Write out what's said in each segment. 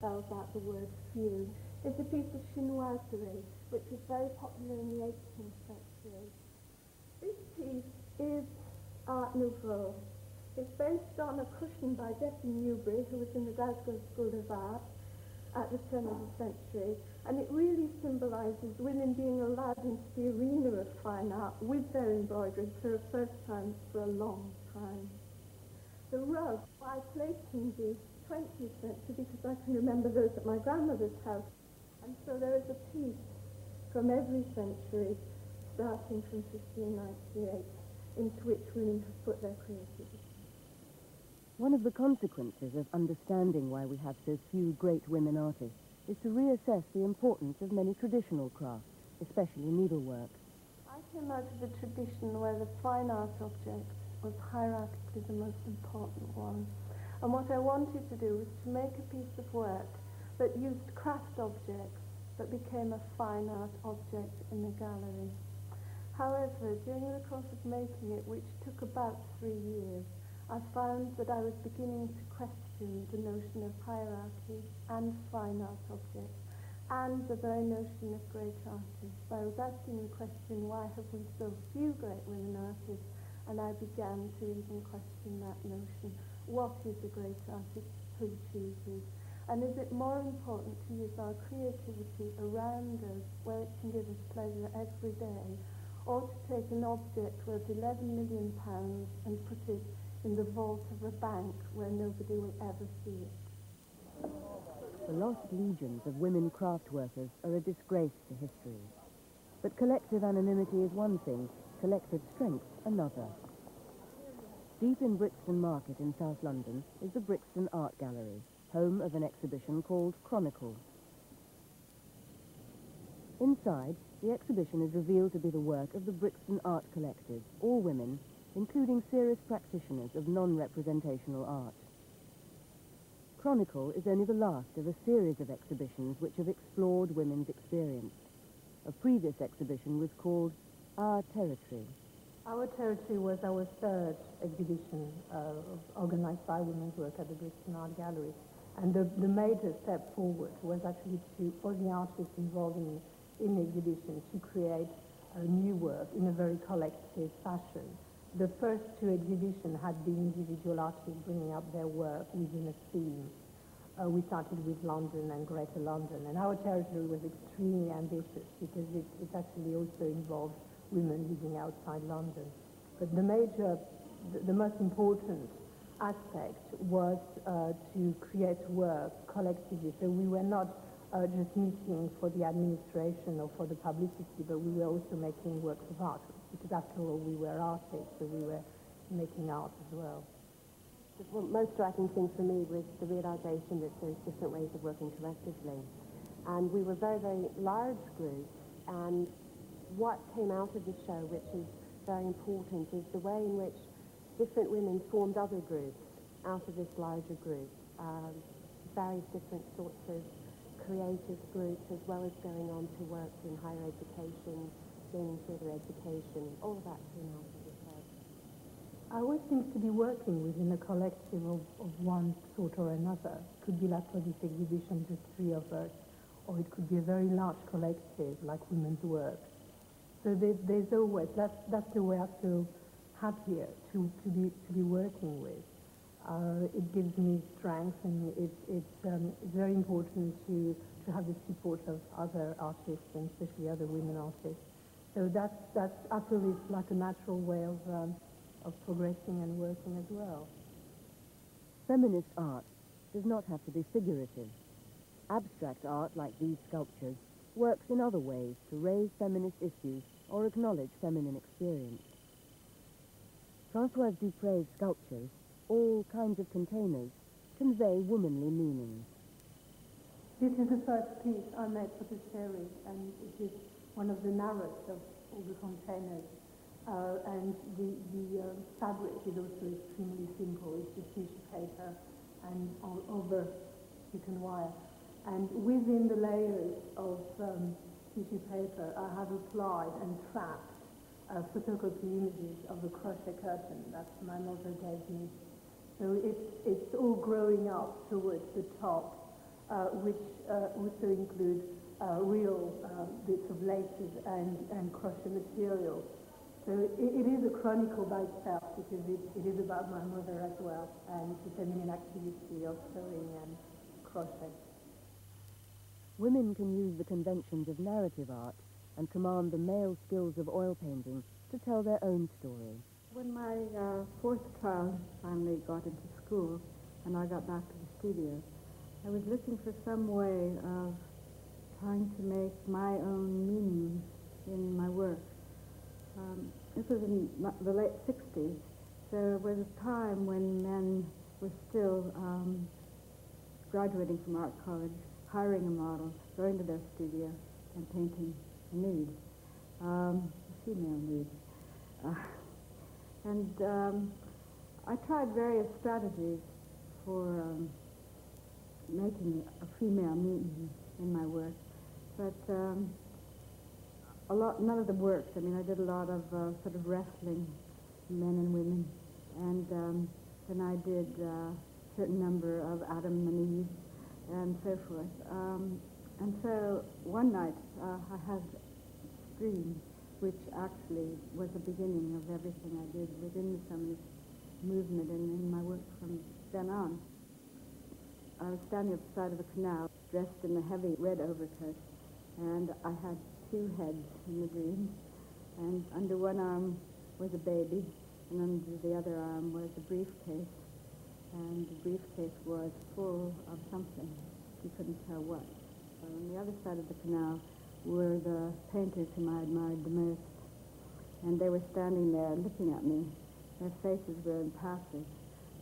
spells out the word few, is a piece of chinoiserie, which was very popular in the 18th century. This piece is Art Nouveau. It's based on a cushion by Jessie Newbury, who was in the Glasgow School of Art at the turn of the century, and it really symbolises women being allowed into the arena of fine art with their embroidery for the first time for a long time. The rug, I placed in the 20th century because I can remember those at my grandmother's house, and so there is a piece from every century starting from 1598 into which women have put their creativity. One of the consequences of understanding why we have so few great women artists is to reassess the importance of many traditional crafts, especially needlework. I came out of a tradition where the fine art object was hierarchically the most important one. And what I wanted to do was to make a piece of work that used craft objects that became a fine art object in the gallery. However, during the course of making it, which took about 3 years, I found that I was beginning to question the notion of hierarchy and fine art objects, and the very notion of great artists. I was asking the question, why have we so few great women artists? And I began to even question that notion. What is a great artist? Who chooses? And is it more important to use our creativity around us, where it can give us pleasure every day, or to take an object worth £11 million and put it in the vault of a bank where nobody will ever see it? The lost legions of women craft workers are a disgrace to history. But collective anonymity is one thing, collective strength another. Deep in Brixton Market in South London is the Brixton Art Gallery, home of an exhibition called Chronicle. Inside, the exhibition is revealed to be the work of the Brixton Art Collective, all women, including serious practitioners of non-representational art. Chronicle is only the last of a series of exhibitions which have explored women's experience. A previous exhibition was called Our Territory. Our Territory was our third exhibition organized by women's work at the Brixton Art Gallery. And the major step forward was actually for the artists involved in the exhibition to create new work in a very collective fashion. The first two exhibitions had been individual artists bringing up their work within a theme. We started with London and Greater London, and Our Territory was extremely ambitious because it actually also involved women living outside London. But the most important aspect was to create work collectively. So we were not just meeting for the administration or for the publicity, but we were also making works of art, because after all we were artists, so we were making art as well. The most striking thing for me was the realization that there's different ways of working collectively. And we were very, very large groups, and what came out of the show, which is very important, is the way in which different women formed other groups out of this larger group. Various different sorts of creative groups, as well as going on to work in higher education, gaining further education. All of that came out of the show. I always seems to be working within a collective of one sort or another. It could be like for this exhibition, just 3 of us, or it could be a very large collective like Women's Work. So there's always, that's the way I feel happier to be working with. It gives me strength, and it's very important to have the support of other artists, and especially other women artists. So that's I feel it's like a natural way of progressing and working as well. Feminist art does not have to be figurative. Abstract art, like these sculptures, works in other ways to raise feminist issues or acknowledge feminine experience. Françoise Dupray's sculptures, all kinds of containers, convey womanly meanings. This is the first piece I made for the series, and it is one of the narratives of all the containers. And the fabric is also extremely simple. It's just tissue paper and over chicken wire. And within the layers of tissue paper, I have applied and trapped photocopy images of the crochet curtain that my mother gave me. So it's all growing up towards the top which also include real bits of laces and crochet material. So it is a chronicle by itself because it is about my mother as well, and it's a feminine activity of sewing and crochet. Women can use the conventions of narrative art and command the male skills of oil painting to tell their own story. When my fourth child finally got into school and I got back to the studio, I was looking for some way of trying to make my own meaning in my work. This was in the late 60s, so it was a time when men were still graduating from art college, hiring a model, going to their studio, and painting a nude, a female nude. I tried various strategies for making a female meaning in my work, but none of them worked. I mean, I did a lot of sort of wrestling, men and women, and then I did a certain number of Adam and Eve, and so forth. And so one night I had a dream, which actually was the beginning of everything I did within the feminist movement and in my work from then on. I was standing at the side of a canal, dressed in a heavy red overcoat, and I had two heads in the dream, and under one arm was a baby, and under the other arm was a briefcase, and the briefcase was full of something. You couldn't tell what. On the other side of the canal were the painters whom I admired the most, and they were standing there looking at me. Their faces were impassive.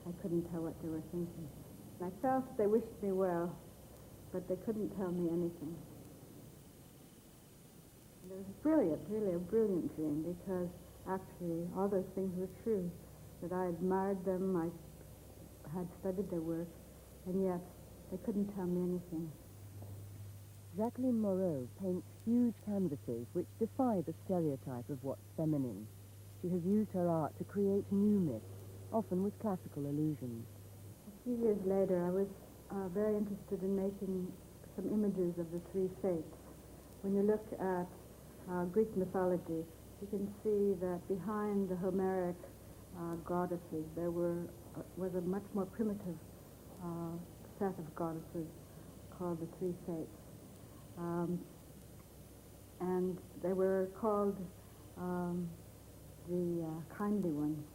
I couldn't tell what they were thinking. I felt they wished me well, but they couldn't tell me anything. And it was brilliant, really a brilliant dream, because actually all those things were true, that I admired them, I had studied their work, and yet they couldn't tell me anything. Jacqueline Moreau paints huge canvases which defy the stereotype of what's feminine. She has used her art to create new myths, often with classical allusions. A few years later, I was very interested in making some images of the three fates. When you look at Greek mythology, you can see that behind the Homeric goddesses, there was a much more primitive set of goddesses called the three fates. And they were called the kindly ones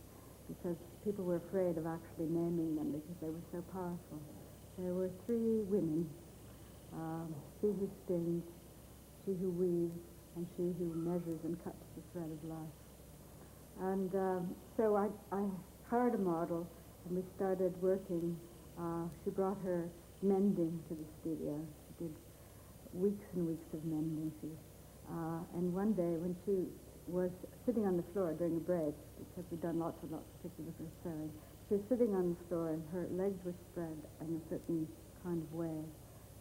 because people were afraid of actually naming them because they were so powerful. There were three women, she who spins, she who weaves, and she who measures and cuts the thread of life. And so I hired a model, and we started working. She brought her mending to the studio. She did weeks and weeks of mending. And one day when she was sitting on the floor during a break, because we'd done lots and lots of pictures of her sewing, she was sitting on the floor and her legs were spread in a certain kind of way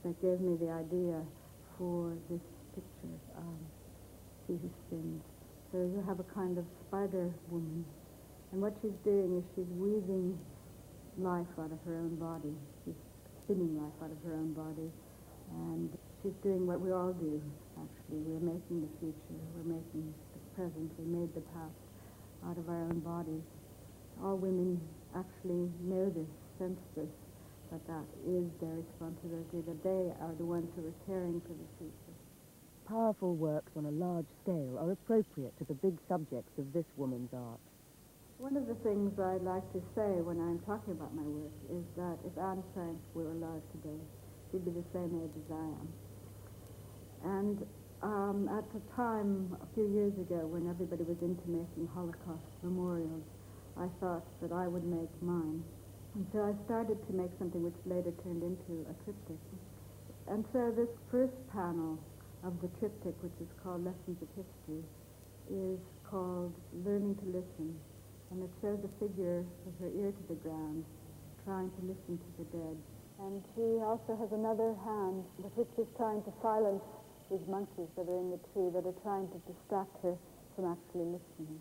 that gave me the idea for this picture, She Who Spins. So you have a kind of spider woman, and what she's doing is she's weaving life out of her own body. She's spinning life out of her own body, and she's doing what we all do, actually. We're making the future, we're making the present, we made the past out of our own bodies. All women actually know this, sense this, that that is their responsibility, that they are the ones who are caring for the future. Powerful works on a large scale are appropriate to the big subjects of this woman's art. One of the things I'd like to say when I'm talking about my work is that if Anne Frank were alive today, she'd be the same age as I am. And at the time, a few years ago, when everybody was into making Holocaust memorials, I thought that I would make mine. And so I started to make something which later turned into a triptych. And so this first panel of the triptych, which is called Lessons of History, is called Learning to Listen. And it shows a figure with her ear to the ground, trying to listen to the dead. And she also has another hand with which she's trying to silence these monkeys that are in the tree that are trying to distract her from actually listening.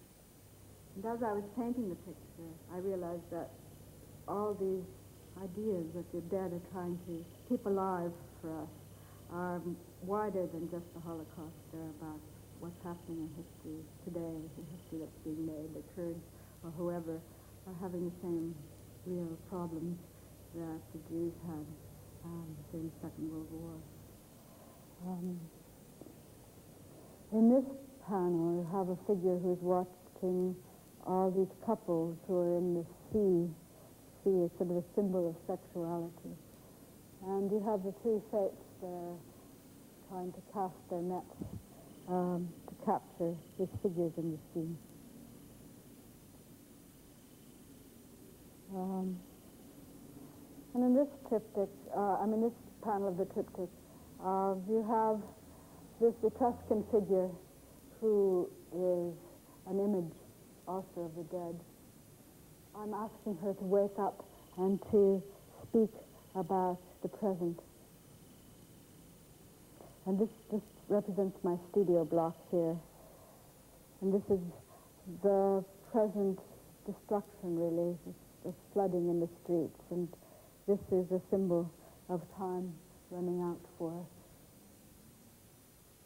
And as I was painting the picture, I realized that all these ideas that the dead are trying to keep alive for us are wider than just the Holocaust. They're about what's happening in history today, the history that's being made. The Kurds or whoever are having the same real problems that the Jews had during the Second World War. In this panel, you have a figure who's watching all these couples who are in the sea. Sea is sort of a symbol of sexuality. And you have the three fates there trying to cast their nets to capture these figures in the sea. And in this triptych, this panel of the triptych, you have this Etruscan figure who is an image also of the dead. I'm asking her to wake up and to speak about the present. And this represents my studio block here. And this is the present destruction, really. It's flooding in the streets. And this is a symbol of time running out for us.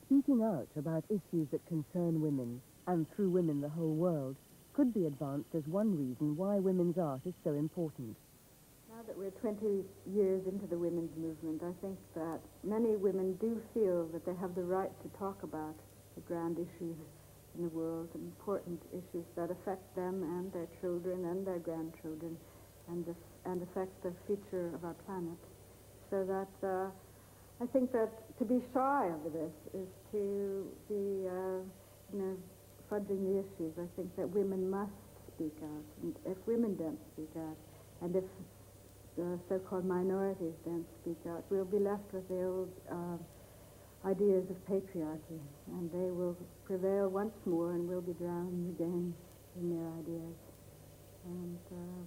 Speaking out about issues that concern women, and through women the whole world, could be advanced as one reason why women's art is so important. Now that we're 20 years into the women's movement, I think that many women do feel that they have the right to talk about the grand issues in the world, and important issues that affect them and their children and their grandchildren, and affect the future of our planet. So that I think that to be shy of this is to be, fudging the issues. I think that women must speak out, and if women don't speak out, and if the so-called minorities don't speak out, we'll be left with the old ideas of patriarchy, and they will prevail once more, and we'll be drowned again in their ideas. And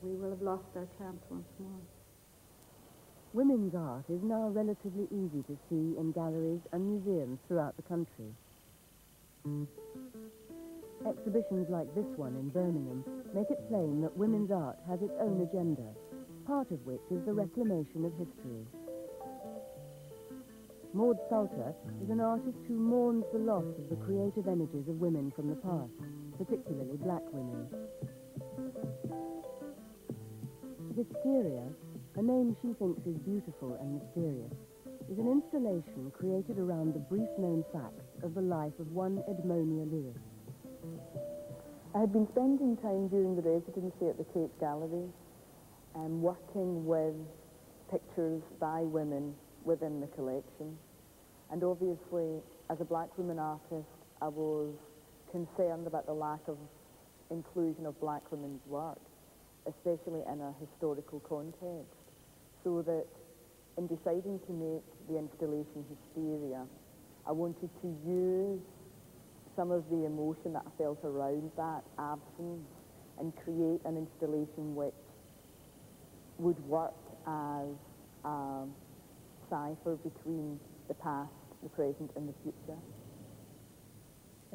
we will have lost our chance once more. Women's art is now relatively easy to see in galleries and museums throughout the country. Exhibitions like this one in Birmingham make it plain that women's art has its own agenda, part of which is the reclamation of history. Maud Salter is an artist who mourns the loss of the creative energies of women from the past, particularly black women. Hysteria, a name she thinks is beautiful and mysterious, is an installation created around the brief-known facts of the life of one Edmonia Lewis. I had been spending time during the residency at the Tate Gallery and working with pictures by women within the collection. And obviously, as a black woman artist, I was concerned about the lack of inclusion of black women's work, especially in a historical context. So that in deciding to make the installation Hysteria, I wanted to use some of the emotion that I felt around that absence and create an installation which would work as a cipher between the past, the present and the future.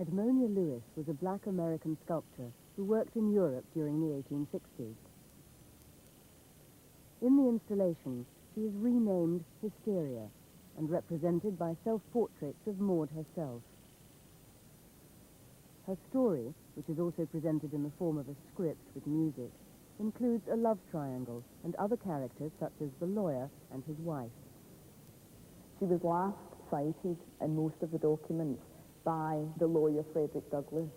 Edmonia Lewis was a black American sculptor who worked in Europe during the 1860s. In the installation, she is renamed Hysteria and represented by self-portraits of Maud herself. Her story, which is also presented in the form of a script with music, includes a love triangle and other characters such as the lawyer and his wife. She was last cited in most of the documents by the lawyer Frederick Douglass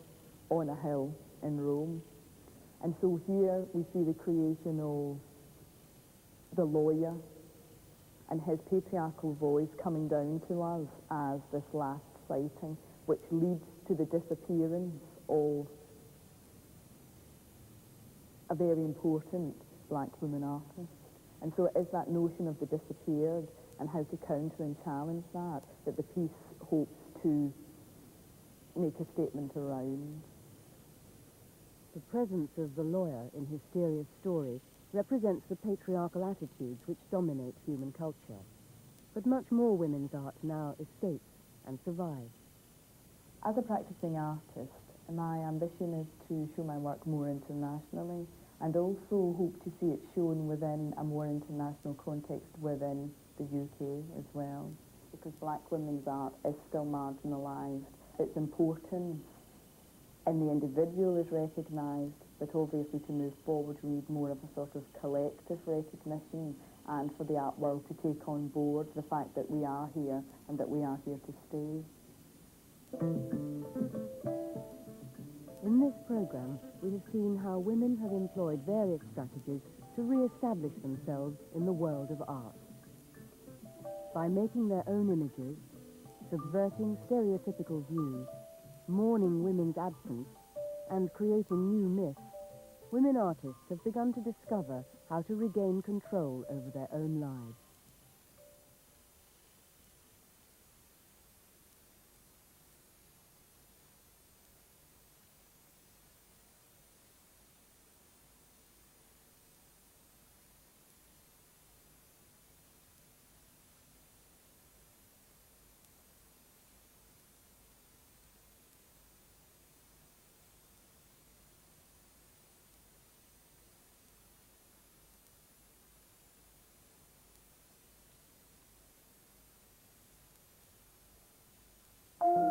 on a hill in Rome. And so here we see the creation of the lawyer and his patriarchal voice coming down to us as this last sighting, which leads to the disappearance of a very important black woman artist. And so it is that notion of the disappeared and how to counter and challenge that the piece hopes to make a statement around. The presence of the lawyer in Hysteria's story represents the patriarchal attitudes which dominate human culture. But much more women's art now escapes and survives. As a practicing artist, my ambition is to show my work more internationally. and also hope to see it shown within a more international context within the UK as well, because black women's art is still marginalised. Its importance in the individual is recognised, but obviously to move forward we need more of a sort of collective recognition, and for the art world to take on board the fact that we are here and that we are here to stay. In this programme, we have seen how women have employed various strategies to re-establish themselves in the world of art. By making their own images, subverting stereotypical views, mourning women's absence, and creating new myths, women artists have begun to discover how to regain control over their own lives.